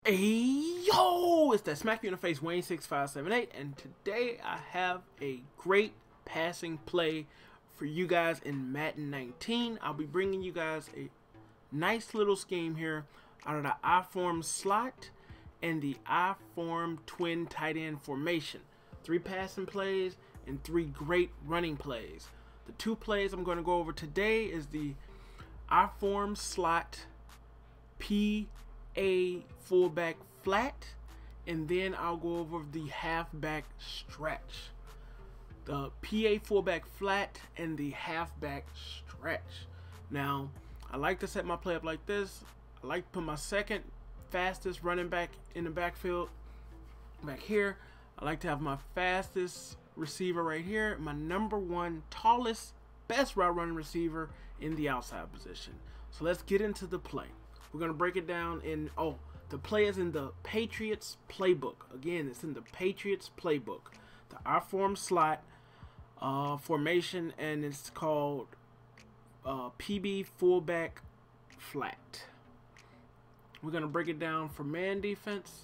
Hey yo, it's that smack you in the face Wayne 6578, and today I have a great passing play for you guys in Madden 19. I'll be bringing you guys a nice little scheme here out of the I-form slot and the I-form twin tight end formation. 3 passing plays and 3 great running plays. The 2 plays I'm going to go over today is the I-form slot PA fullback flat, and then I'll go over the halfback stretch. The PA fullback flat and the halfback stretch. Now, I like to set my play up like this. I like to put my second fastest running back in the backfield back here. I like to have my fastest receiver right here, my number 1 tallest, best route running receiver in the outside position. So let's get into the play. We're going to break it down in, the play is in the Patriots playbook. Again, it's in the Patriots playbook. The I-form slot formation, and it's called PB fullback flat. We're going to break it down for man defense,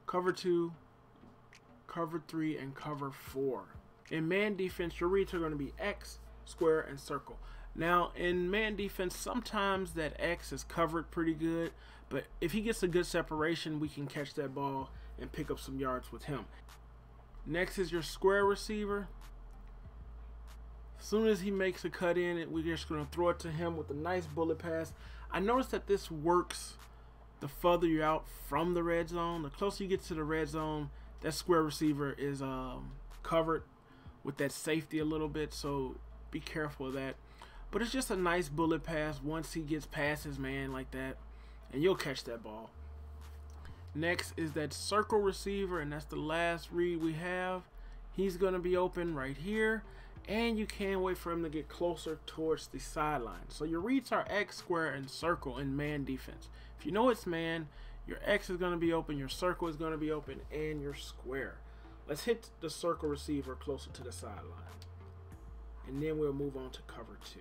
cover 2, cover 3, and cover 4. In man defense, your reads are going to be X, square, and circle. Now, in man defense, sometimes that X is covered pretty good, but if he gets a good separation, we can catch that ball and pick up some yards with him. Next is your square receiver. As soon as he makes a cut in, we're just going to throw it to him with a nice bullet pass. I noticed that this works the further you're out from the red zone. The closer you get to the red zone, that square receiver is covered with that safety a little bit, so be careful of that. But it's just a nice bullet pass once he gets past his man like that, and you'll catch that ball. Next is that circle receiver, and that's the last read we have. He's going to be open right here, and you can't wait for him to get closer towards the sideline. So your reads are X, square, and circle in man defense. If you know it's man, your X is going to be open, your circle is going to be open, and your square. Let's hit the circle receiver closer to the sideline, and then we'll move on to cover 2.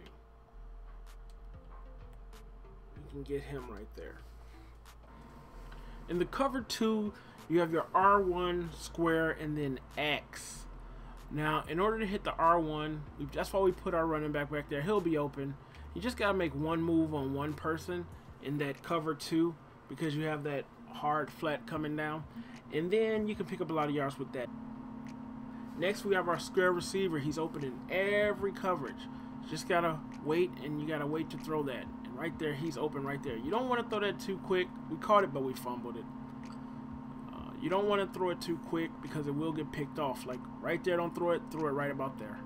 You can get him right there. In the cover 2, you have your R1, square, and then X. Now, in order to hit the R1, that's why we put our running back there. He'll be open. You just got to make one move on one person in that cover 2 because you have that hard flat coming down. And then you can pick up a lot of yards with that. Next, we have our square receiver. He's open in every coverage. You just got to wait, and you got to wait to throw that. And right there, he's open right there. You don't want to throw that too quick. We caught it, but we fumbled it. You don't want to throw it too quick because it will get picked off. Like right there, don't throw it right about there.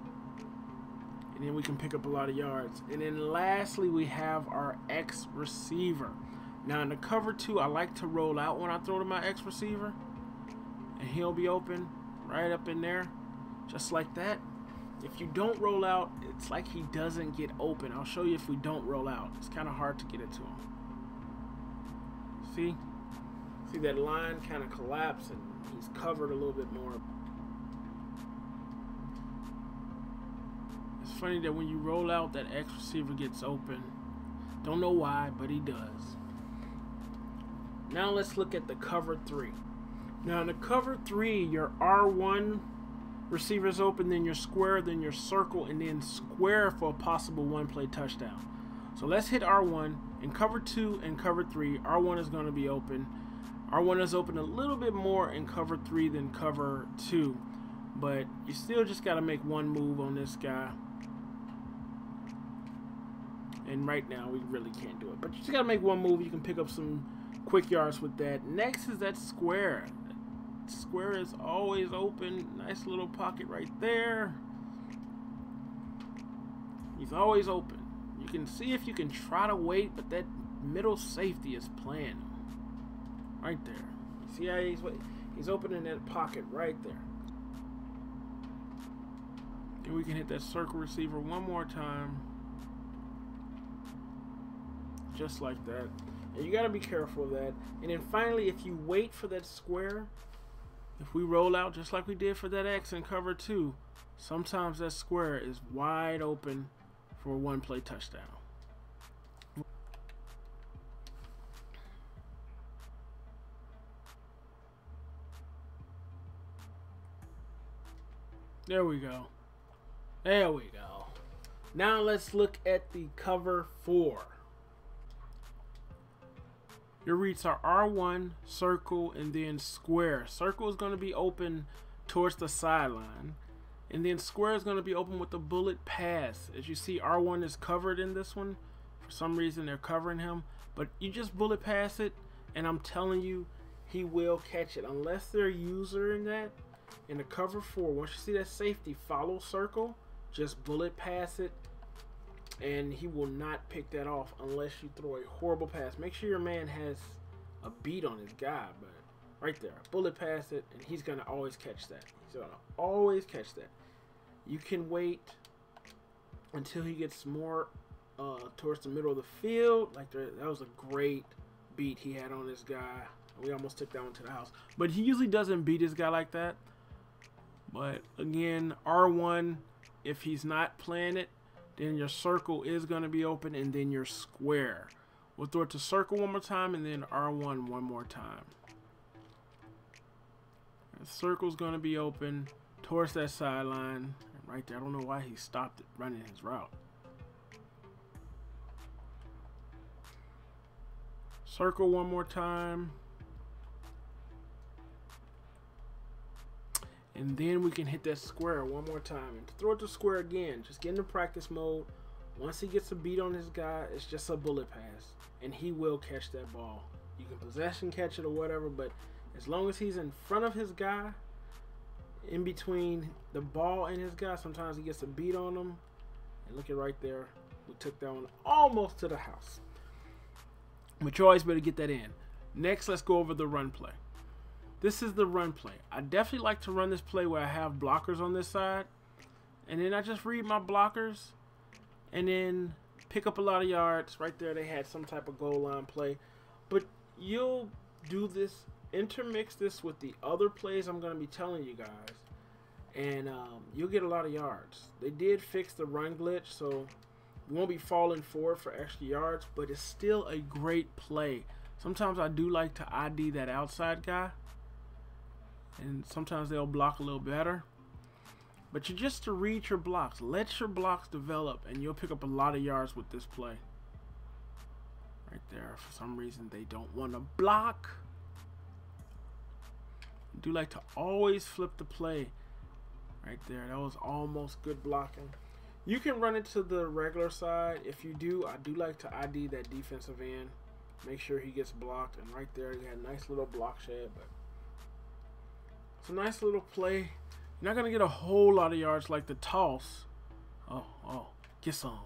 And then we can pick up a lot of yards. And then lastly, we have our X receiver. Now in the cover 2, I like to roll out when I throw to my X receiver. And he'll be open right up in there, just like that. If you don't roll out, it's like he doesn't get open. I'll show you if we don't roll out. It's kind of hard to get it to him. See? See that line kind of collapse, and he's covered a little bit more. It's funny that when you roll out, that X receiver gets open. Don't know why, but he does. Now let's look at the cover 3. Now in the cover 3, your R1 receiver is open, then your square, then your circle, and then square for a possible 1-play touchdown. So let's hit R1. In cover 2 and cover 3, R1 is going to be open. R1 is open a little bit more in cover 3 than cover 2, but you still just got to make one move on this guy. And right now we really can't do it, but you just got to make one move. You can pick up some quick yards with that. Next is that square. Square is always open. Nice little pocket right there. He's always open. You can see if you can try to wait, but that middle safety is playing right there. See how he's open in that pocket right there. And we can hit that circle receiver one more time, just like that. And you got to be careful of that. And then finally, if you wait for that square, if we roll out just like we did for that X in cover 2, sometimes that square is wide open for a 1-play touchdown. There we go. There we go. Now let's look at the cover 4. Your reads are R1, circle, and then square. Circle is going to be open towards the sideline. And then square is going to be open with the bullet pass. As you see, R1 is covered in this one. For some reason, they're covering him. But you just bullet pass it, and I'm telling you, he will catch it. Unless they're using that in the cover 4. Once you see that safety, follow circle. Just bullet pass it, and he will not pick that off unless you throw a horrible pass. Make sure your man has a beat on his guy, but right there, bullet pass it, and he's going to always catch that. He's going to always catch that. You can wait until he gets more towards the middle of the field. Like that was a great beat he had on this guy. We almost took that one to the house. But he usually doesn't beat his guy like that. But again, R1, if he's not playing it, then your circle is going to be open, and then your square. We'll throw it to circle one more time, and then R1 one more time. The circle's going to be open towards that sideline. Right there. I don't know why he stopped it running his route. Circle one more time. And then we can hit that square one more time. And to throw it to square again, just get into practice mode. Once he gets a beat on his guy, it's just a bullet pass. And he will catch that ball. You can possession catch it or whatever, but as long as he's in front of his guy, in between the ball and his guy, sometimes he gets a beat on him. And look at right there. We took that one almost to the house. But you always better get that in. Next, let's go over the run play. This is the run play. I definitely like to run this play where I have blockers on this side. And then I just read my blockers. And then pick up a lot of yards. Right there, they had some type of goal line play. But you'll do this, intermix this with the other plays I'm going to be telling you guys. And you'll get a lot of yards. They did fix the run glitch, so you won't be falling forward for extra yards. But it's still a great play. Sometimes I do like to ID that outside guy. And sometimes they'll block a little better. But you're just to read your blocks. Let your blocks develop, and you'll pick up a lot of yards with this play. Right there. For some reason, they don't want to block. I do like to always flip the play. Right there. That was almost good blocking. You can run it to the regular side. If you do, I do like to ID that defensive end. Make sure he gets blocked. And right there, you had a nice little block shed. But it's a nice little play. You're not going to get a whole lot of yards like the toss. Oh, get some.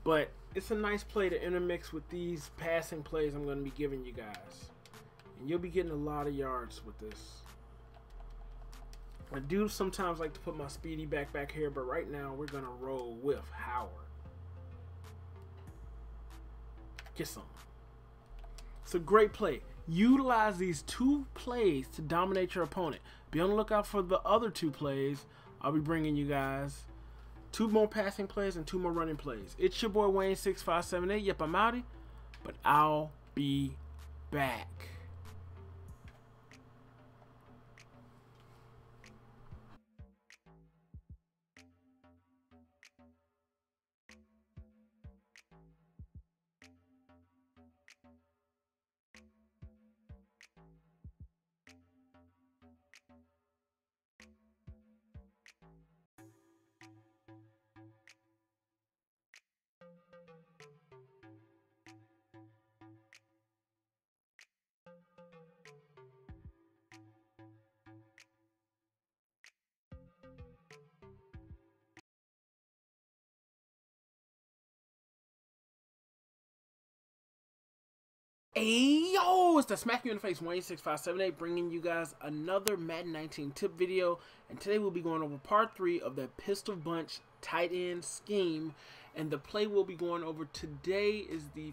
But it's a nice play to intermix with these passing plays I'm going to be giving you guys. And you'll be getting a lot of yards with this. I do sometimes like to put my speedy back here, but right now we're going to roll with Howard. Get some. It's a great play. Utilize these 2 plays to dominate your opponent. Be on the lookout for the other 2 plays. I'll be bringing you guys 2 more passing plays and 2 more running plays. It's your boy Wayne6578. Yep, I'm outie, but I'll be back. Hey yo, it's the Smack You in the Face Wayne6578 bringing you guys another Madden 19 tip video, and today we'll be going over part 3 of that pistol bunch tight end scheme, and the play we'll be going over today is the